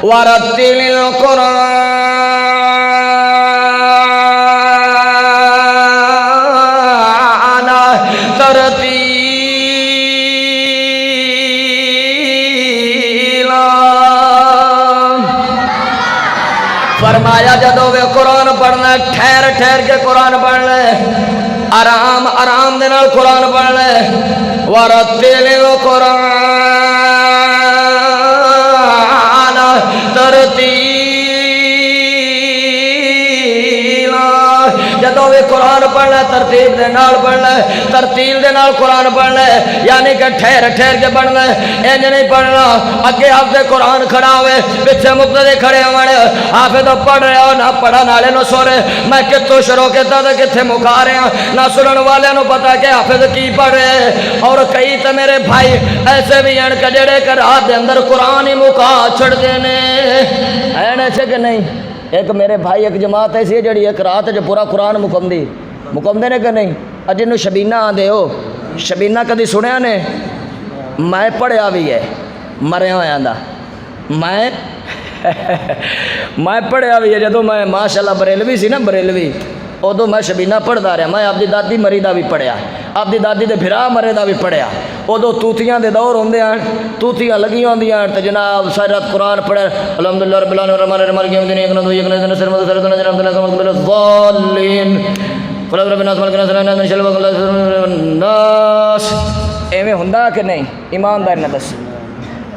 ورتل القرآن ترتیلا۔ فرمایا جدو وے قرآن پڑھنا ٹھہر ٹھہر کے قرآن پڑھ لے، آرام آرام دے نال قرآن پڑھ لے۔ ورتل القرآن ترتیلا، جدو بھی قرآن پڑھنا ترتیب دے نال پڑھنا، ترتیل دے نال قرآن پڑھنا، یعنی کہ ٹھہر ٹھہر کے پڑھنا، انج نہیں پڑھنا اگے حافظ قرآن کھڑا ہوئے پیچھے مقتدی کھڑے ہوئے، حافظ پڑھ رہے ہو نہ پڑھن والے نو سورے میں کتوں شروع کیتا تے کتھے مکا رہا، نہ سنن والے نو پتا کہ حافظ کی پڑھ رہے۔ اور کئی تے میرے بھائی ایسے بھی ہیں کہ جڑے کہ رات دے اندر قرآن ہی مکا چھڑ دینے ہیں، ایسے کہ نہیں؟ ایک میرے بھائی ایک جماعت ایسی ہے جڑی ایک رات جو پورا قرآن مکمدے نے کہ نہیں؟ جنوں شبینہ آندے ہو، شبینہ کدی سنیا نے؟ میں پڑھیا بھی ہے مریا ہوا دا، میں پڑھیا بھی ہے جدو میں ماشاءاللہ بریلوی سی نا، بریلوی ادو میں شبینہ پڑھتا رہا، میں آپ دی دادی مری دا بھی پڑھیا، آپ دی دادی دے بھرا مرے دا بھی پڑھیا۔ ادو توتیاں دے دور ہوندے ہیں، توتیاں لگی ہوندیاں تے جناب ساری رات قرآن پڑھے، الحمدللہ رب العالمین الرحمن الرحیم مالک یوم الدین ایک نہ دو ایک نہ تین سر مدد سر نجم الحمدللہ کما قبل الضالین قل رب الناس مالک الناس الہ من شر الناس۔ ایویں ہوندا کہ نہیں؟ ایماندار نہ دس،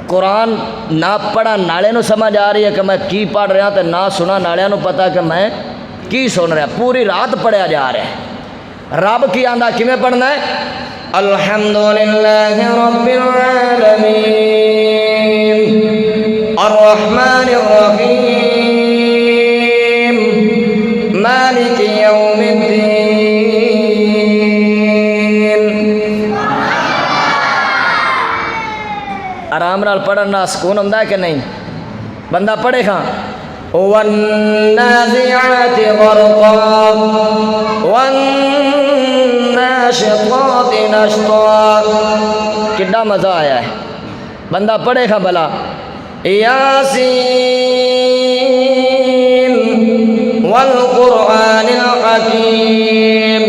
قرآن نہ پڑھا نالے نو سمجھ آ رہی ہے کہ میں کی پڑھ رہا تے نہ سنا نالے نو پتا کہ میں کی سن رہا، پوری رات پڑھیا جا رہا ہے۔ رب کی آندا کیویں پڑھنا ہے؟ الحمدللہ رب العالمین الرحمن الرحیم مالک یوم الدین۔ آرام نال پڑھنا سکون ہوندا ہے کہ نہیں؟ بندہ پڑھے کھاں والنازعات غرقا والناشطات نشطا، کڈا مزہ آیا ہے۔ بندہ پڑھے کھاں بلا یاسین والقرآن الحکیم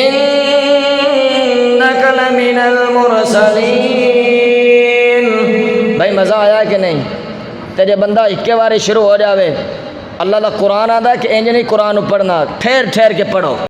انک لمن المرسلین۔ بھائی مزہ آیا ہے کہ نہیں؟ تے جے بندہ اکے باری شروع ہو جاوے، اللہ دا قرآن آدھا ہے کہ انج نہیں قرآن پڑھنا، ٹھہر ٹھہر کے پڑھو۔